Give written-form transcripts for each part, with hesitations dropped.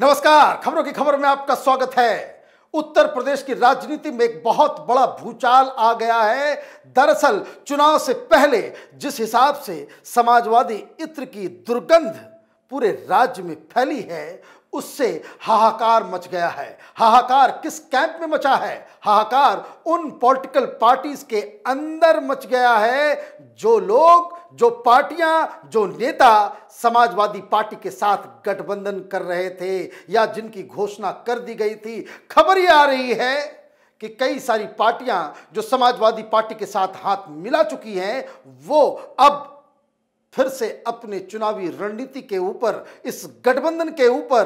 नमस्कार, खबरों की खबर में आपका स्वागत है। उत्तर प्रदेश की राजनीति में एक बहुत बड़ा भूचाल आ गया है। दरअसल चुनाव से पहले जिस हिसाब से समाजवादी इत्र की दुर्गंध पूरे राज्य में फैली है, उससे हाहाकार मच गया है। हाहाकार किस कैंप में मचा है? हाहाकार उन पॉलिटिकल पार्टीज के अंदर मच गया है जो लोग, जो पार्टियां, जो नेता समाजवादी पार्टी के साथ गठबंधन कर रहे थे या जिनकी घोषणा कर दी गई थी। खबर ये आ रही है कि कई सारी पार्टियां जो समाजवादी पार्टी के साथ हाथ मिला चुकी हैं, वो अब फिर से अपने चुनावी रणनीति के ऊपर, इस गठबंधन के ऊपर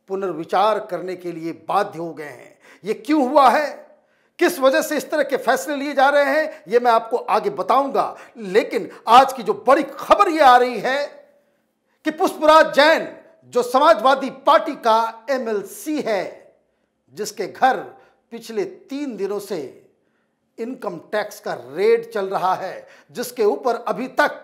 पुनर्विचार करने के लिए बाध्य हो गए हैं। ये क्यों हुआ है, किस वजह से इस तरह के फैसले लिए जा रहे हैं, ये मैं आपको आगे बताऊंगा। लेकिन आज की जो बड़ी खबर ये आ रही है कि पुष्पराज जैन जो समाजवादी पार्टी का एमएलसी है, जिसके घर पिछले 3 दिनों से इनकम टैक्स का रेड चल रहा है, जिसके ऊपर अभी तक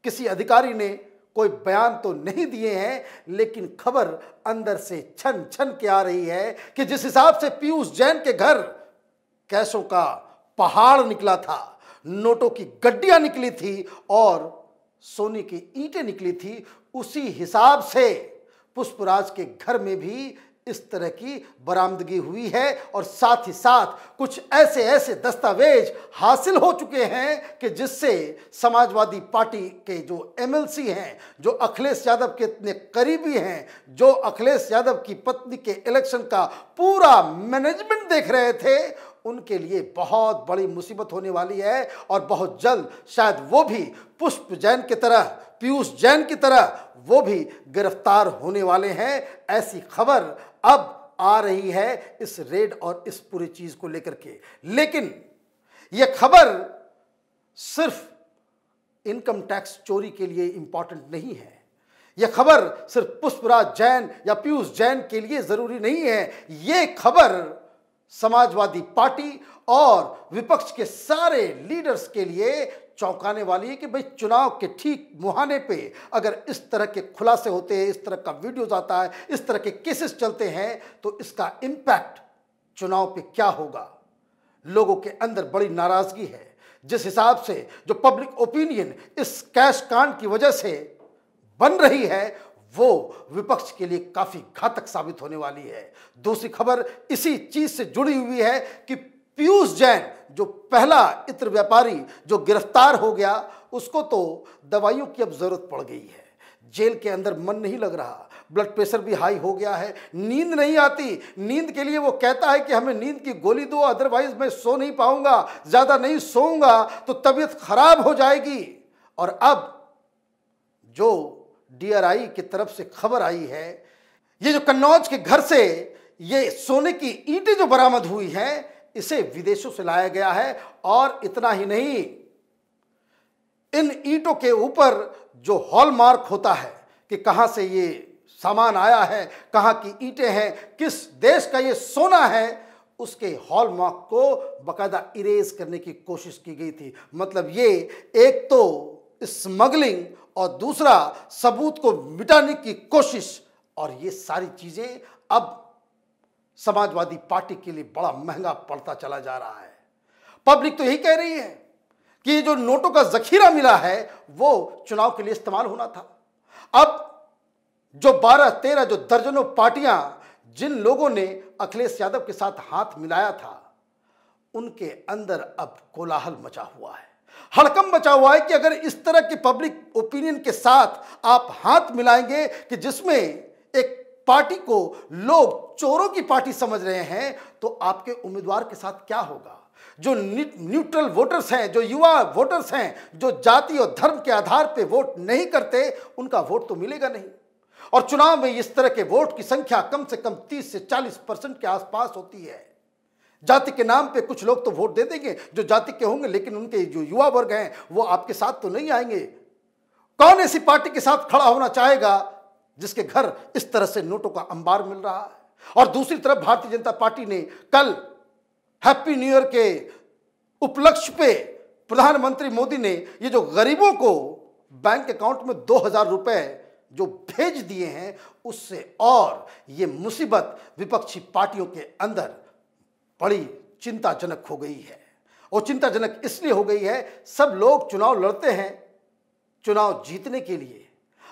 किसी अधिकारी ने कोई बयान तो नहीं दिए हैं, लेकिन खबर अंदर से छन छन के आ रही है कि जिस हिसाब से पीयूष जैन के घर कैशों का पहाड़ निकला था, नोटों की गड्डियां निकली थी और सोने की ईंटें निकली थी, उसी हिसाब से पुष्पराज के घर में भी इस तरह की बरामदगी हुई है। और साथ ही साथ कुछ ऐसे दस्तावेज हासिल हो चुके हैं कि जिससे समाजवादी पार्टी के जो एमएलसी हैं, जो अखिलेश यादव के इतने करीबी हैं, जो अखिलेश यादव की पत्नी के इलेक्शन का पूरा मैनेजमेंट देख रहे थे, उनके लिए बहुत बड़ी मुसीबत होने वाली है। और बहुत जल्द शायद वो भी पुष्प जैन की तरह, पीयूष जैन की तरह वो भी गिरफ्तार होने वाले हैं। ऐसी खबर अब आ रही है इस रेड और इस पूरी चीज को लेकर के। लेकिन यह खबर सिर्फ इनकम टैक्स चोरी के लिए इंपॉर्टेंट नहीं है। यह खबर सिर्फ पुष्पराज जैन या पीयूष जैन के लिए जरूरी नहीं है। यह खबर समाजवादी पार्टी और विपक्ष के सारे लीडर्स के लिए चौंकाने वाली है कि भाई चुनाव के ठीक मुहाने पे अगर इस तरह के खुलासे होते हैं, इस तरह का वीडियोज आता है, इस तरह के केसेस चलते हैं, तो इसका इम्पैक्ट चुनाव पे क्या होगा। लोगों के अंदर बड़ी नाराजगी है। जिस हिसाब से जो पब्लिक ओपिनियन इस कैश कांड की वजह से बन रही है, वो विपक्ष के लिए काफी घातक साबित होने वाली है। दूसरी खबर इसी चीज से जुड़ी हुई है कि पीयूष जैन जो पहला इत्र व्यापारी जो गिरफ्तार हो गया, उसको तो दवाइयों की अब जरूरत पड़ गई है। जेल के अंदर मन नहीं लग रहा, ब्लड प्रेशर भी हाई हो गया है, नींद नहीं आती। नींद के लिए वो कहता है कि हमें नींद की गोली दो, अदरवाइज मैं सो नहीं पाऊंगा, ज्यादा नहीं सोऊंगा तो तबीयत खराब हो जाएगी। और अब जो डीआरआई की तरफ से खबर आई है, ये जो कन्नौज के घर से ये सोने की ईंटें जो बरामद हुई हैं, इसे विदेशों से लाया गया है। और इतना ही नहीं, इन ईंटों के ऊपर जो हॉलमार्क होता है कि कहां से ये सामान आया है, कहां की ईंटें हैं, किस देश का ये सोना है, उसके हॉलमार्क को बकायदा इरेज करने की कोशिश की गई थी। मतलब ये एक तो स्मगलिंग और दूसरा सबूत को मिटाने की कोशिश। और ये सारी चीजें अब समाजवादी पार्टी के लिए बड़ा महंगा पड़ता चला जा रहा है। पब्लिक तो यही कह रही है कि ये जो नोटों का जखीरा मिला है वो चुनाव के लिए इस्तेमाल होना था। अब जो 12-13 जो दर्जनों पार्टियां, जिन लोगों ने अखिलेश यादव के साथ हाथ मिलाया था, उनके अंदर अब कोलाहल मचा हुआ है, हड़कंप मचा हुआ है कि अगर इस तरह के पब्लिक ओपिनियन के साथ आप हाथ मिलाएंगे कि जिसमें एक पार्टी को लोग चोरों की पार्टी समझ रहे हैं, तो आपके उम्मीदवार के साथ क्या होगा। जो न्यूट्रल वोटर्स हैं, जो युवा वोटर्स हैं, जो जाति और धर्म के आधार पर वोट नहीं करते, उनका वोट तो मिलेगा नहीं। और चुनाव में इस तरह के वोट की संख्या कम से कम 30 से 40% के आसपास होती है। जाति के नाम पे कुछ लोग तो वोट दे देंगे जो जाति के होंगे, लेकिन उनके जो युवा वर्ग हैं वो आपके साथ तो नहीं आएंगे। कौन ऐसी पार्टी के साथ खड़ा होना चाहेगा जिसके घर इस तरह से नोटों का अंबार मिल रहा है। और दूसरी तरफ भारतीय जनता पार्टी ने कल हैप्पी न्यू ईयर के उपलक्ष्य पे प्रधानमंत्री मोदी ने ये जो गरीबों को बैंक अकाउंट में 2000 रुपए जो भेज दिए हैं, उससे और ये मुसीबत विपक्षी पार्टियों के अंदर बड़ी चिंताजनक हो गई है। और चिंताजनक इसलिए हो गई है, सब लोग चुनाव लड़ते हैं चुनाव जीतने के लिए,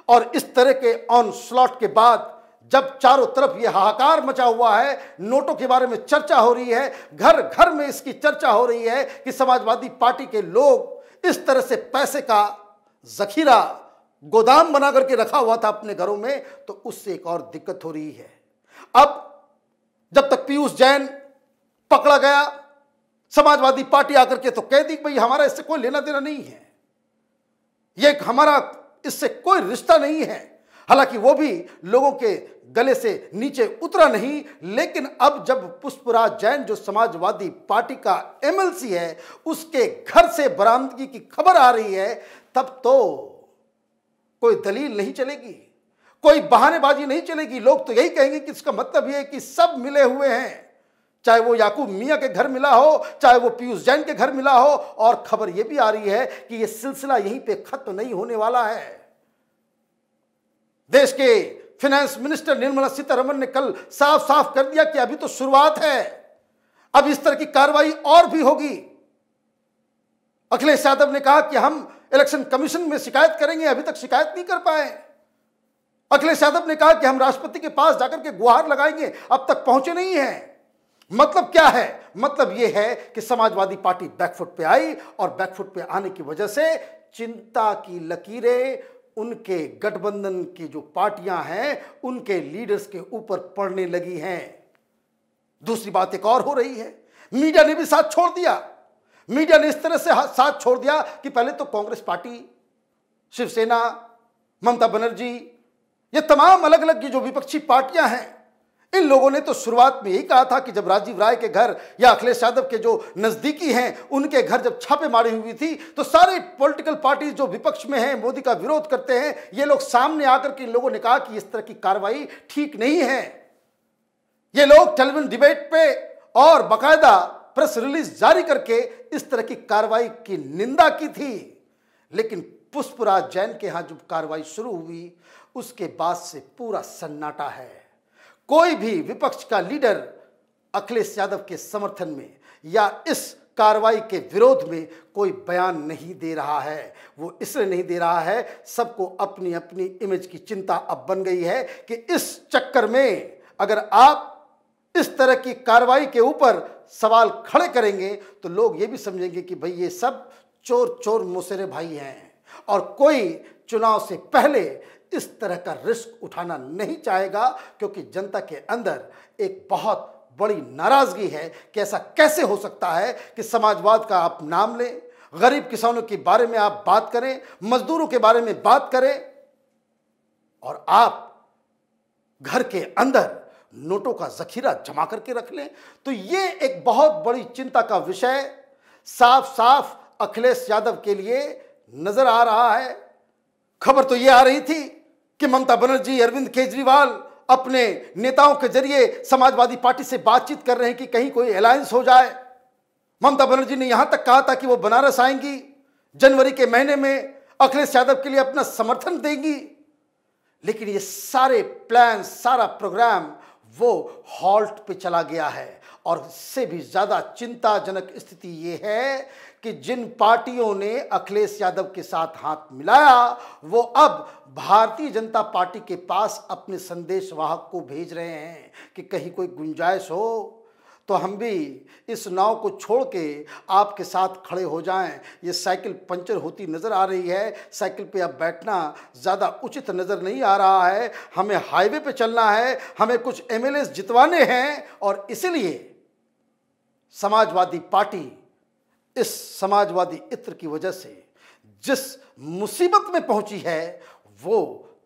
और इस तरह के ऑनस्लॉट के बाद जब चारों तरफ ये हाहाकार मचा हुआ है, नोटों के बारे में चर्चा हो रही है, घर घर में इसकी चर्चा हो रही है कि समाजवादी पार्टी के लोग इस तरह से पैसे का जखीरा गोदाम बना करके रखा हुआ था अपने घरों में, तो उससे एक और दिक्कत हो रही है। अब जब तक पीयूष जैन पकड़ा गया, समाजवादी पार्टी आकर के तो कह दी कि भाई हमारा इससे कोई लेना देना नहीं है, ये हमारा इससे कोई रिश्ता नहीं है। हालांकि वो भी लोगों के गले से नीचे उतरा नहीं, लेकिन अब जब पुष्पराज जैन जो समाजवादी पार्टी का एमएलसी है, उसके घर से बरामदगी की खबर आ रही है, तब तो कोई दलील नहीं चलेगी, कोई बहानेबाजी नहीं चलेगी। लोग तो यही कहेंगे कि इसका मतलब यह है कि सब मिले हुए हैं, चाहे वो याकूब मियां के घर मिला हो, चाहे वो पीयूष जैन के घर मिला हो। और खबर यह भी आ रही है कि यह सिलसिला यहीं पे खत्म नहीं होने वाला है। देश के फाइनेंस मिनिस्टर निर्मला सीतारमण ने कल साफ साफ कर दिया कि अभी तो शुरुआत है, अब इस तरह की कार्रवाई और भी होगी। अखिलेश यादव ने कहा कि हम इलेक्शन कमीशन में शिकायत करेंगे, अभी तक शिकायत नहीं कर पाए। अखिलेश यादव ने कहा कि हम राष्ट्रपति के पास जाकर के गुहार लगाएंगे, अब तक पहुंचे नहीं हैं। मतलब क्या है? मतलब यह है कि समाजवादी पार्टी बैकफुट पे आई, और बैकफुट पे आने की वजह से चिंता की लकीरें उनके गठबंधन की जो पार्टियां हैं, उनके लीडर्स के ऊपर पड़ने लगी हैं। दूसरी बात एक और हो रही है, मीडिया ने भी साथ छोड़ दिया। मीडिया ने इस तरह से साथ छोड़ दिया कि पहले तो कांग्रेस पार्टी, शिवसेना, ममता बनर्जी, ये तमाम अलग अलग की जो विपक्षी पार्टियां हैं, इन लोगों ने तो शुरुआत में यही कहा था कि जब राजीव राय के घर या अखिलेश यादव के जो नजदीकी हैं उनके घर जब छापेमारी हुई थी, तो सारे पॉलिटिकल पार्टीज जो विपक्ष में हैं, मोदी का विरोध करते हैं, ये लोग सामने आकर के इन लोगों ने कहा कि इस तरह की कार्रवाई ठीक नहीं है। ये लोग टेलीविजन डिबेट पे और बाकायदा प्रेस रिलीज जारी करके इस तरह की कार्रवाई की निंदा की थी। लेकिन पुष्पराज जैन के यहां जब कार्रवाई शुरू हुई, उसके बाद से पूरा सन्नाटा है। कोई भी विपक्ष का लीडर अखिलेश यादव के समर्थन में या इस कार्रवाई के विरोध में कोई बयान नहीं दे रहा है। वो इसलिए नहीं दे रहा है, सबको अपनी अपनी इमेज की चिंता अब बन गई है कि इस चक्कर में अगर आप इस तरह की कार्रवाई के ऊपर सवाल खड़े करेंगे तो लोग ये भी समझेंगे कि भाई ये सब चोर चोर मुसेरे भाई हैं, और कोई चुनाव से पहले इस तरह का रिस्क उठाना नहीं चाहेगा, क्योंकि जनता के अंदर एक बहुत बड़ी नाराजगी है कि ऐसा कैसे हो सकता है कि समाजवाद का आप नाम लें, गरीब किसानों के बारे में आप बात करें, मजदूरों के बारे में बात करें, और आप घर के अंदर नोटों का जखीरा जमा करके रख लें। तो ये एक बहुत बड़ी चिंता का विषय साफ साफ अखिलेश यादव के लिए नजर आ रहा है। खबर तो ये आ रही थी कि ममता बनर्जी, अरविंद केजरीवाल अपने नेताओं के जरिए समाजवादी पार्टी से बातचीत कर रहे हैं कि कहीं कोई अलायंस हो जाए। ममता बनर्जी ने यहां तक कहा था कि वो बनारस आएंगी, जनवरी के महीने में अखिलेश यादव के लिए अपना समर्थन देंगी। लेकिन ये सारे प्लान, सारा प्रोग्राम वो हॉल्ट पे चला गया है। और इससे भी ज्यादा चिंताजनक स्थिति ये है कि जिन पार्टियों ने अखिलेश यादव के साथ हाथ मिलाया, वो अब भारतीय जनता पार्टी के पास अपने संदेशवाहक को भेज रहे हैं कि कहीं कोई गुंजाइश हो तो हम भी इस नाव को छोड़ के आपके साथ खड़े हो जाएं। ये साइकिल पंचर होती नज़र आ रही है, साइकिल पे अब बैठना ज़्यादा उचित नज़र नहीं आ रहा है, हमें हाईवे पे चलना है, हमें कुछ एमएलए जितवाने हैं। और इसलिए समाजवादी पार्टी इस समाजवादी इत्र की वजह से जिस मुसीबत में पहुंची है वो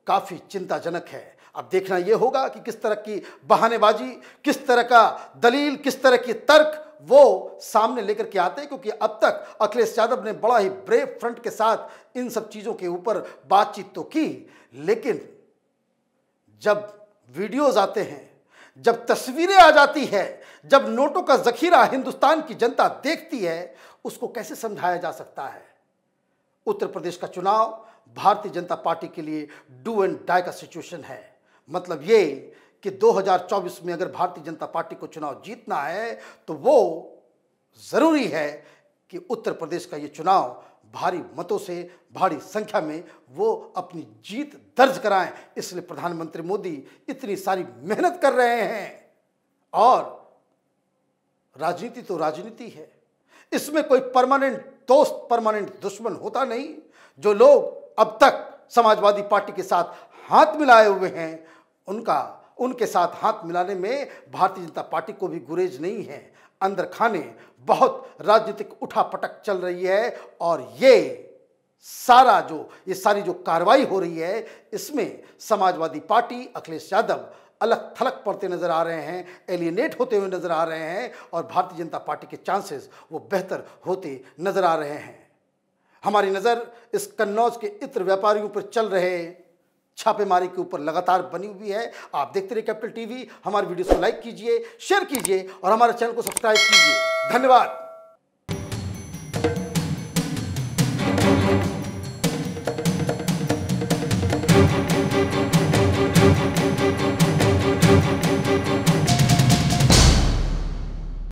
काफ़ी चिंताजनक है। अब देखना यह होगा कि किस तरह की बहानेबाजी, किस तरह का दलील, किस तरह की तर्क वो सामने लेकर के आते हैं, क्योंकि अब तक अखिलेश यादव ने बड़ा ही ब्रेव फ्रंट के साथ इन सब चीज़ों के ऊपर बातचीत तो की, लेकिन जब वीडियोज आते हैं, जब तस्वीरें आ जाती है, जब नोटों का जखीरा हिंदुस्तान की जनता देखती है, उसको कैसे समझाया जा सकता है। उत्तर प्रदेश का चुनाव भारतीय जनता पार्टी के लिए डू एंड डाई का सिचुएशन है। मतलब ये कि 2024 में अगर भारतीय जनता पार्टी को चुनाव जीतना है तो वो जरूरी है कि उत्तर प्रदेश का ये चुनाव भारी मतों से, भारी संख्या में वो अपनी जीत दर्ज कराएं। इसलिए प्रधानमंत्री मोदी इतनी सारी मेहनत कर रहे हैं। और राजनीति तो राजनीति है, इसमें कोई परमानेंट दोस्त, परमानेंट दुश्मन होता नहीं। जो लोग अब तक समाजवादी पार्टी के साथ हाथ मिलाए हुए हैं, उनके साथ हाथ मिलाने में भारतीय जनता पार्टी को भी गुरेज नहीं है। अंदर खाने बहुत राजनीतिक उठापटक चल रही है और ये सारी जो कार्रवाई हो रही है, इसमें समाजवादी पार्टी, अखिलेश यादव अलग थलग पड़ते नजर आ रहे हैं, एलियनेट होते हुए नजर आ रहे हैं और भारतीय जनता पार्टी के चांसेस वो बेहतर होते नजर आ रहे हैं। हमारी नज़र इस कन्नौज के इत्र व्यापारियों पर चल रहे छापेमारी के ऊपर लगातार बनी हुई है। आप देखते रहिए कैपिटल टीवी। हमारे वीडियो को लाइक कीजिए, शेयर कीजिए और हमारे चैनल को सब्सक्राइब कीजिए। धन्यवाद।